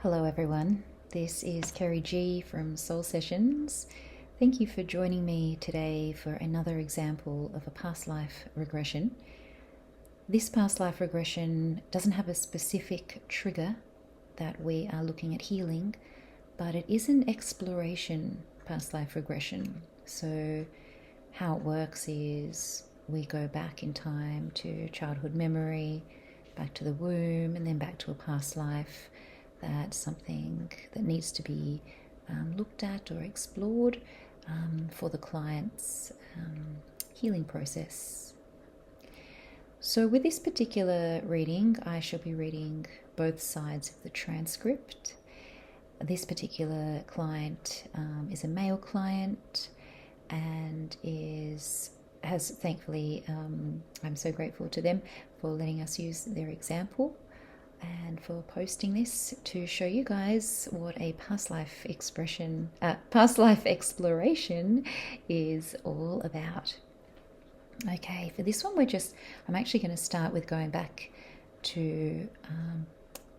Hello everyone, this is Kerrie G from Soul Sessions. Thank you for joining me today for another example of a past life regression. This past life regression doesn't have a specific trigger that we are looking at healing, but it is an exploration past life regression. So how it works is we go back in time to childhood memory, back to the womb, and then back to a past life. That's something that needs to be looked at or explored for the client's healing process. So with this particular reading, I shall be reading both sides of the transcript. This particular client is a male client and has thankfully, I'm so grateful to them for letting us use their example and for posting this to show you guys what a past life exploration is all about. Okay, for this one I'm actually going to start with going back to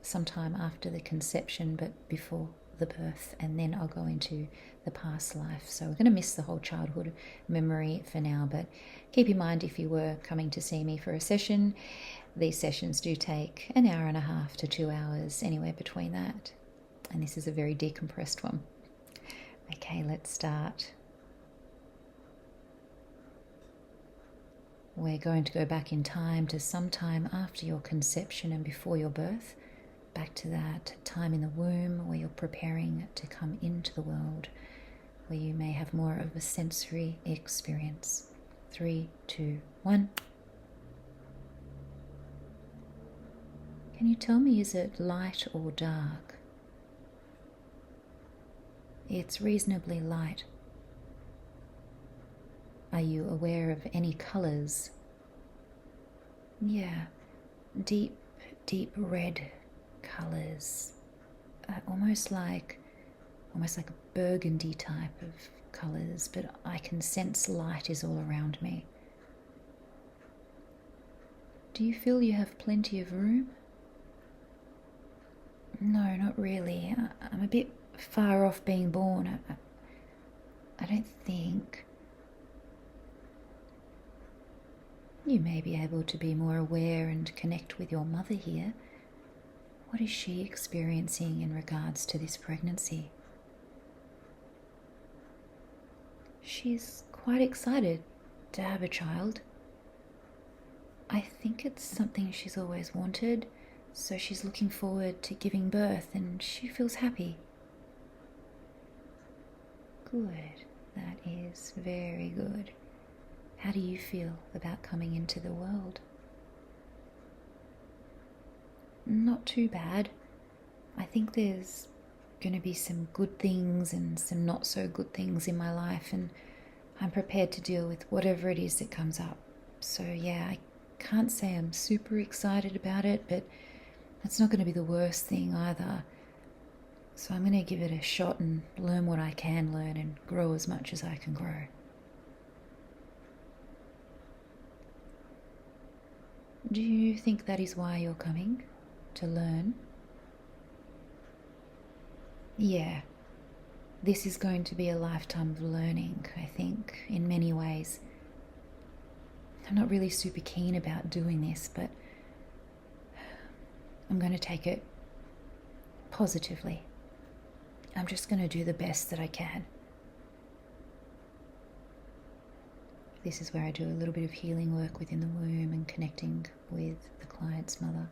sometime after the conception but before the birth, and then I'll go into the past life. So we're going to miss the whole childhood memory for now, but keep in mind, if you were coming to see me for a session, these sessions do take an hour and a half to 2 hours, anywhere between that. And this is a very decompressed one. Okay, let's start. We're going to go back in time to sometime after your conception and before your birth, back to that time in the womb where you're preparing to come into the world, where you may have more of a sensory experience. 3, 2, 1. Can you tell me, is it light or dark? It's reasonably light. Are you aware of any colours? Yeah, deep red colours, almost like a burgundy type of colours, but I can sense light is all around me. Do you feel you have plenty of room? No, not really. I'm a bit far off being born. I don't think. You may be able to be more aware and connect with your mother here. What is she experiencing in regards to this pregnancy? She's quite excited to have a child. I think it's something she's always wanted, so she's looking forward to giving birth and she feels happy. Good, that is very good. How do you feel about coming into the world? Not too bad. I think there's going to be some good things and some not so good things in my life, and I'm prepared to deal with whatever it is that comes up. So yeah, I can't say I'm super excited about it, but it's not going to be the worst thing either. So I'm going to give it a shot and learn what I can learn and grow as much as I can grow. Do you think that is why you're coming? To learn? Yeah. This is going to be a lifetime of learning, I think, in many ways. I'm not really super keen about doing this, but I'm going to take it positively. I'm just going to do the best that I can. This is where I do a little bit of healing work within the womb and connecting with the client's mother.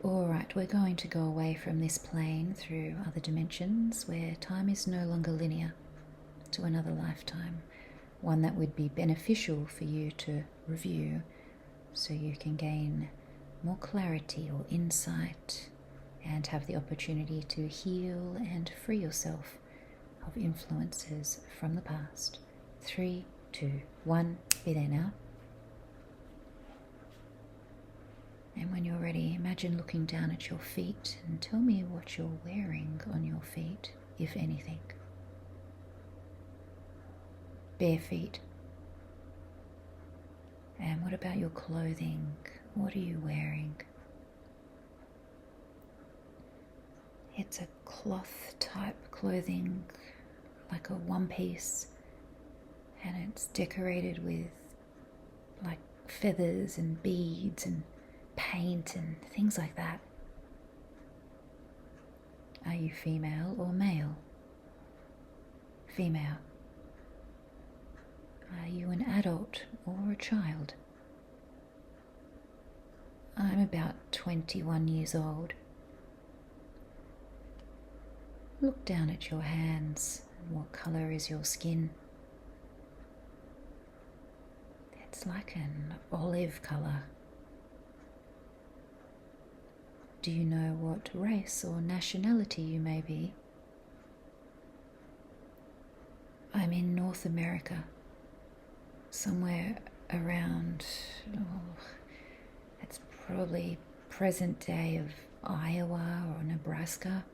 Alright, we're going to go away from this plane through other dimensions where time is no longer linear, to another lifetime, one that would be beneficial for you to review so you can gain more clarity or insight and have the opportunity to heal and free yourself of influences from the past. 3, 2, 1, be there now. And when you're ready, imagine looking down at your feet and tell me what you're wearing on your feet, if anything. Bare feet. And what about your clothing? What are you wearing? It's a cloth type clothing, like a one piece, and it's decorated with like feathers and beads and paint and things like that. Are you female or male? Female. Are you an adult or a child? I'm about 21 years old. Look down at your hands. What colour is your skin? It's like an olive colour. Do you know what race or nationality you may be? I'm in North America, somewhere around, it's probably present day of Iowa or Nebraska.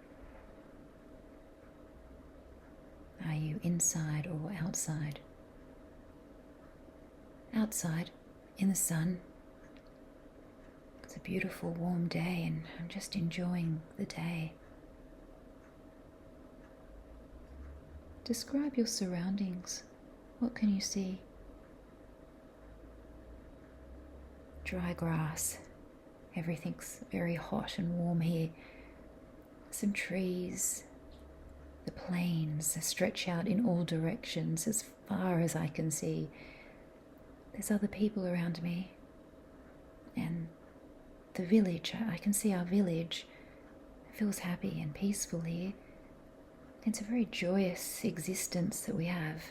Are you inside or outside? Outside, in the sun. It's a beautiful warm day and I'm just enjoying the day. Describe your surroundings. What can you see? Dry grass. Everything's very hot and warm here. Some trees. The plains stretch out in all directions as far as I can see. There's other people around me. And the village, I can see our village. It feels happy and peaceful here. It's a very joyous existence that we have.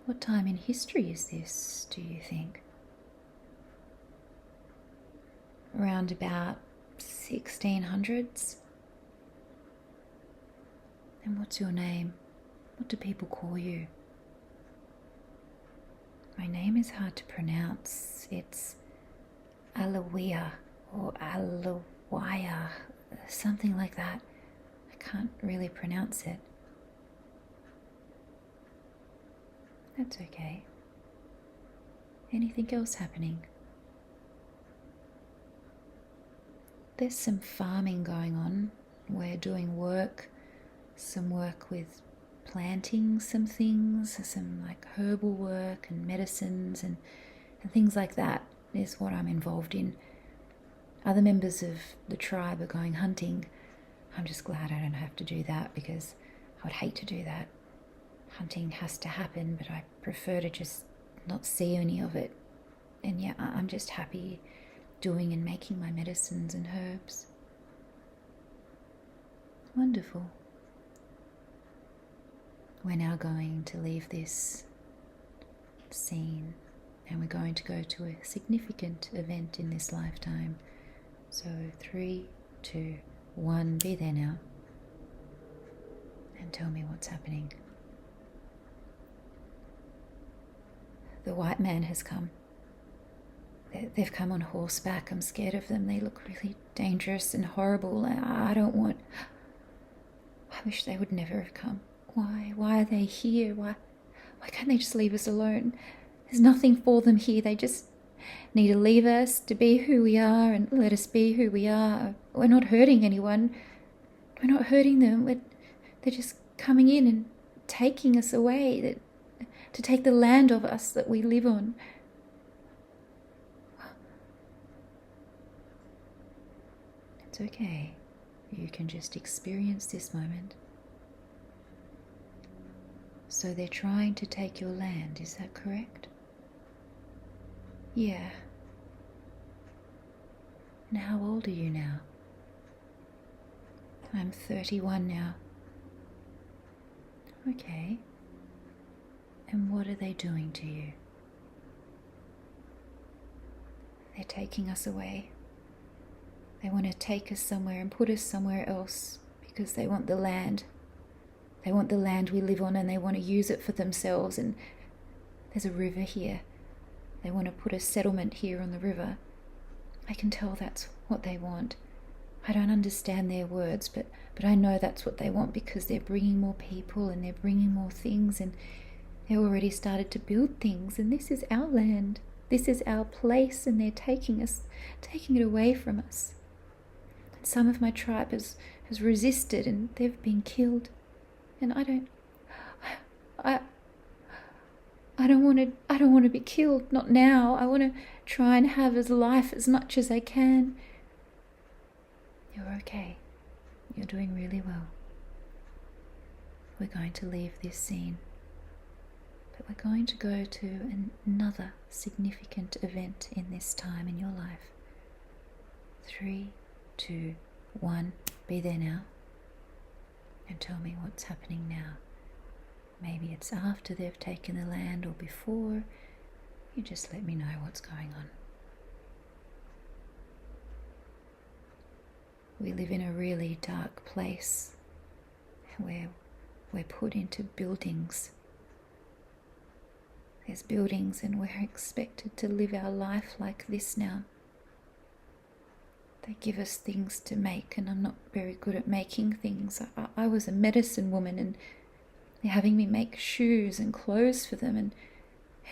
What time in history is this, do you think? Around about 1600s? And what's your name? What do people call you? My name is hard to pronounce. It's Alawia or Alawaya, something like that. I can't really pronounce it. That's okay. Anything else happening? There's some farming going on. We're doing some work with planting some things, some like herbal work and medicines and things like that is what I'm involved in. Other members of the tribe are going hunting. I'm just glad I don't have to do that because I would hate to do that. Hunting has to happen, but I prefer to just not see any of it. And yeah, I'm just happy doing and making my medicines and herbs. Wonderful. We're now going to leave this scene and we're going to go to a significant event in this lifetime. So 3, 2, 1, be there now and tell me what's happening. The white man has come. They've come on horseback. I'm scared of them. They look really dangerous and horrible. I wish they would never have come. Why are they here? Why can't they just leave us alone? There's nothing for them here. They just need to leave us to be who we are and let us be who we are. We're not hurting anyone. We're not hurting them. They're just coming in and taking us away, to take the land of us that we live on. It's okay. You can just experience this moment. So they're trying to take your land, is that correct? Yeah. And how old are you now? I'm 31 now. Okay. And what are they doing to you? They're taking us away. They want to take us somewhere and put us somewhere else because they want the land. They want the land we live on and they want to use it for themselves. And there's a river here. They want to put a settlement here on the river. I can tell that's what they want. I don't understand their words, but I know that's what they want because they're bringing more people and they're bringing more things and they already started to build things. And this is our land. This is our place and they're taking it away from us. Some of my tribe has resisted and they've been killed. And I don't want to be killed, not now. I want to try and have as life as much as I can. You're okay. You're doing really well. We're going to leave this scene, but we're going to go to another significant event in this time in your life. 3, 2, 1, be there now, and tell me what's happening now. Maybe it's after they've taken the land or before. You just let me know what's going on. We live in a really dark place where we're put into buildings. There's buildings and we're expected to live our life like this now. They give us things to make, and I'm not very good at making things. I was a medicine woman, and they're having me make shoes and clothes for them, and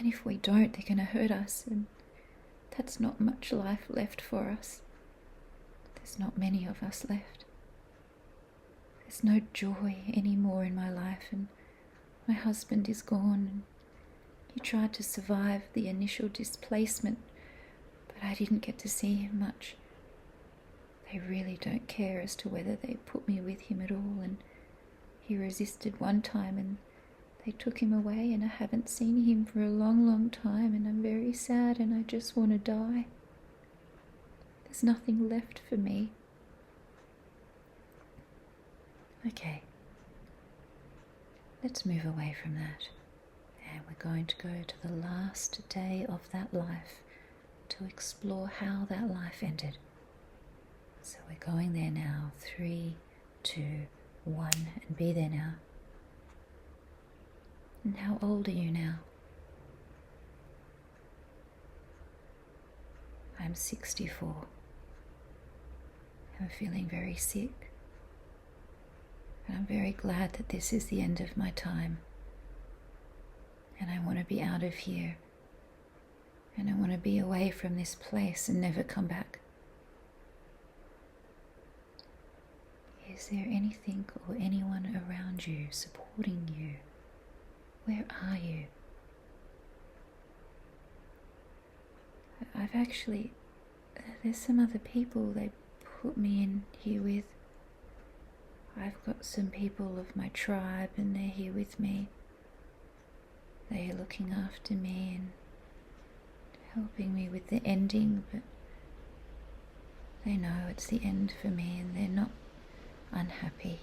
if we don't, they're going to hurt us, and that's not much life left for us. There's not many of us left. There's no joy anymore in my life, and my husband is gone, and he tried to survive the initial displacement, but I didn't get to see him much. They really don't care as to whether they put me with him at all, and he resisted one time and they took him away, and I haven't seen him for a long, long time, and I'm very sad and I just want to die. There's nothing left for me. Okay, let's move away from that, and we're going to go to the last day of that life to explore how that life ended. So we're going there now. 3, 2, 1, and be there now. And how old are you now? I'm 64. I'm feeling very sick. And I'm very glad that this is the end of my time. And I want to be out of here. And I want to be away from this place and never come back. Is there anything or anyone around you supporting you? Where are you? There's some other people they put me in here with. I've got some people of my tribe and they're here with me. They're looking after me and helping me with the ending, but they know it's the end for me and they're not unhappy.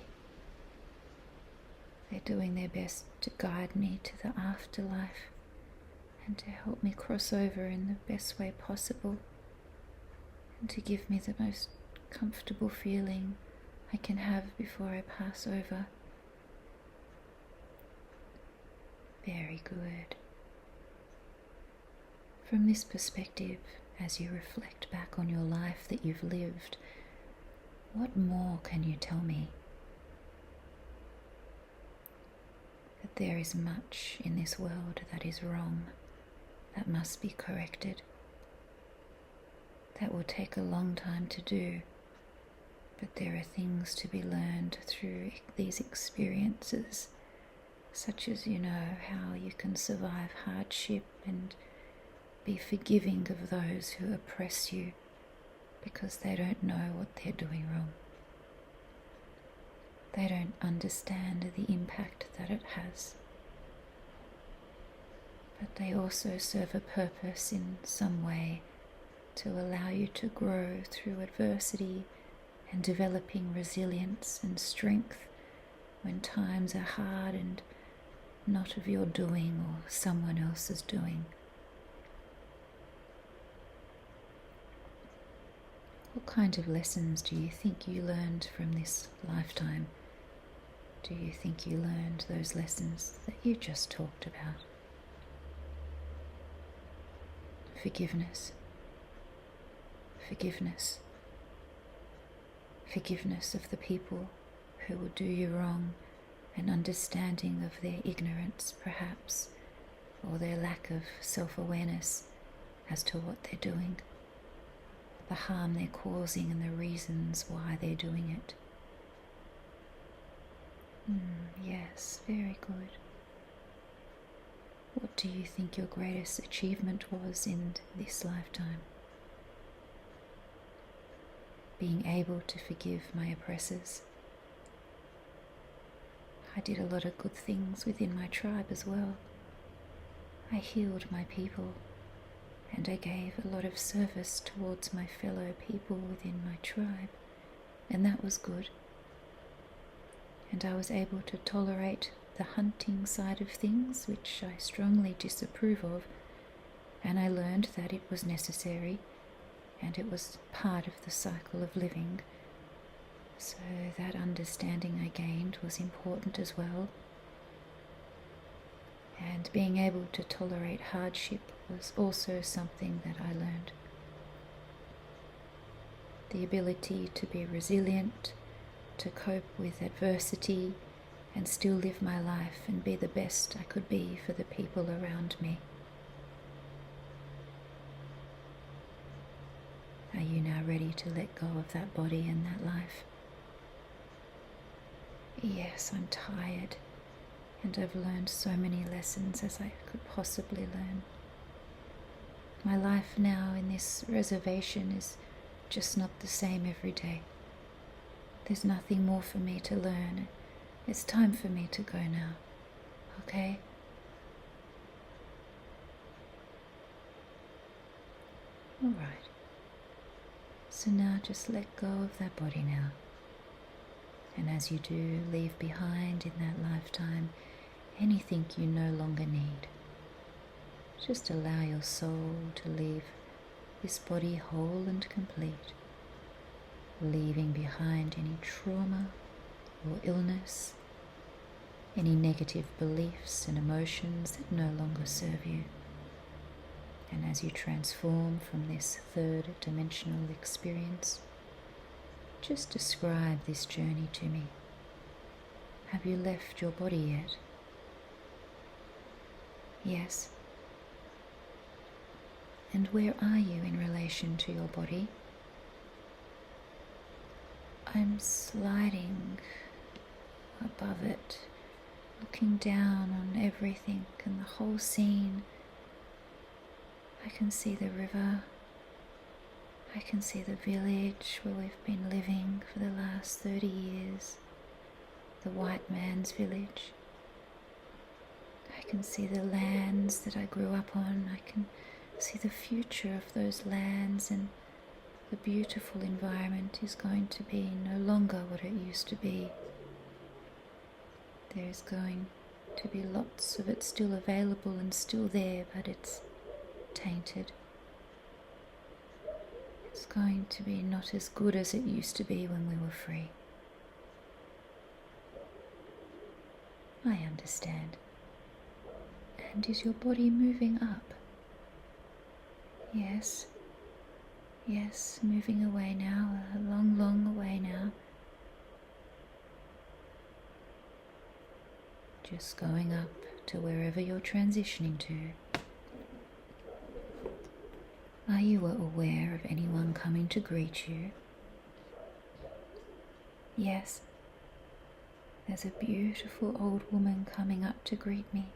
They're doing their best to guide me to the afterlife and to help me cross over in the best way possible and to give me the most comfortable feeling I can have before I pass over. Very good. From this perspective, as you reflect back on your life that you've lived, what more can you tell me? That there is much in this world that is wrong, that must be corrected. That will take a long time to do, but there are things to be learned through these experiences, such as, how you can survive hardship and be forgiving of those who oppress you, because they don't know what they're doing wrong. They don't understand the impact that it has. But they also serve a purpose in some way to allow you to grow through adversity and developing resilience and strength when times are hard and not of your doing or someone else's doing. What kind of lessons do you think you learned from this lifetime? Do you think you learned those lessons that you just talked about? Forgiveness. Forgiveness. Forgiveness of the people who will do you wrong, and understanding of their ignorance, perhaps, or their lack of self-awareness as to what they're doing. the harm they're causing and the reasons why they're doing it. Yes, very good. What do you think your greatest achievement was in this lifetime? Being able to forgive my oppressors. I did a lot of good things within my tribe as well. I healed my people, and I gave a lot of service towards my fellow people within my tribe, and that was good. And I was able to tolerate the hunting side of things, which I strongly disapprove of, and I learned that it was necessary, and it was part of the cycle of living. So that understanding I gained was important as well. And being able to tolerate hardship was also something that I learned. The ability to be resilient, to cope with adversity, and still live my life and be the best I could be for the people around me. Are you now ready to let go of that body and that life? Yes, I'm tired, and I've learned so many lessons as I could possibly learn. My life now in this reservation is just not the same every day. There's nothing more for me to learn. It's time for me to go now, okay? All right. So now just let go of that body now. And as you do, leave behind in that lifetime anything you no longer need. Just allow your soul to leave this body whole and complete, leaving behind any trauma or illness, any negative beliefs and emotions that no longer serve you. And as you transform from this third dimensional experience, just describe this journey to me. Have you left your body yet? Yes. And where are you in relation to your body? I'm sliding above it, looking down on everything and the whole scene. I can see the river. I can see the village where we've been living for the last 30 years, the white man's village. I can see the lands that I grew up on. I can see the future of those lands, and the beautiful environment is going to be no longer what it used to be. There's going to be lots of it still available and still there, but it's tainted. It's going to be not as good as it used to be when we were free. I understand. And is your body moving up? Yes. Yes, moving away now, a long, long way now. Just going up to wherever you're transitioning to. Are you aware of anyone coming to greet you? Yes. There's a beautiful old woman coming up to greet me.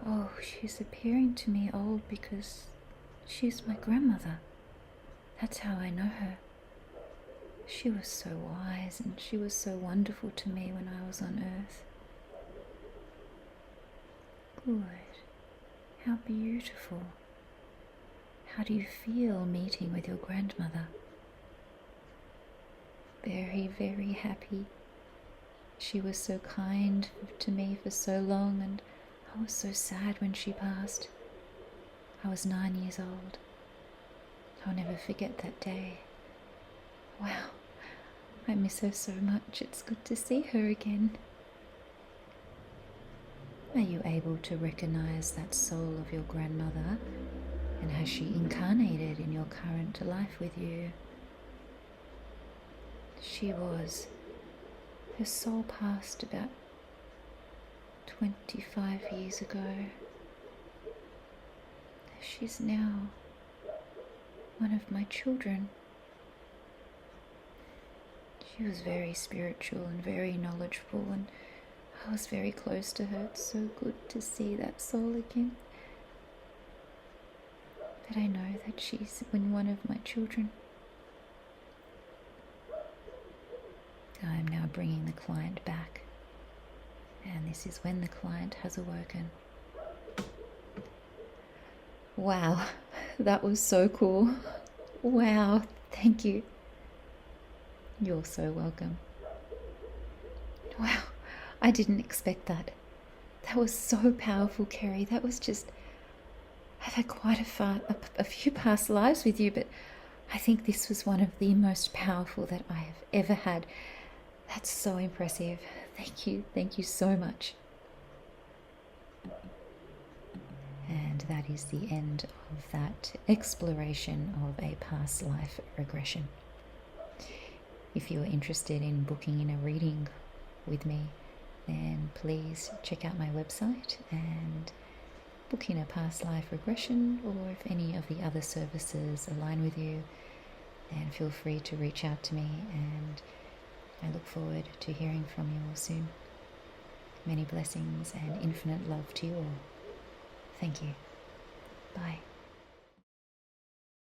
Oh, she's appearing to me old because she's my grandmother. That's how I know her. She was so wise and she was so wonderful to me when I was on earth. Good. How beautiful. How do you feel meeting with your grandmother? Very, very happy. She was so kind to me for so long, and I was so sad when she passed. I was 9 years old. I'll never forget that day. Wow, I miss her so much. It's good to see her again. Are you able to recognize that soul of your grandmother? And has she incarnated in your current life with you? She was. Her soul passed about 25 years ago. She's now one of my children. She was very spiritual and very knowledgeable, and I was very close to her. It's so good to see that soul again. But I know that she's one of my children. I'm now bringing the client back, and this is when the client has awoken. Wow, that was so cool. Wow, thank you. You're so welcome. Wow, I didn't expect that. That was so powerful, Kerrie. That was just... I've had quite a few past lives with you, but I think this was one of the most powerful that I have ever had. That's so impressive. Thank you so much. And that is the end of that exploration of a past life regression. If you are interested in booking in a reading with me, then please check out my website and book in a past life regression, or if any of the other services align with you, then feel free to reach out to me, and I look forward to hearing from you all soon. Many blessings and infinite love to you all. Thank you. Bye.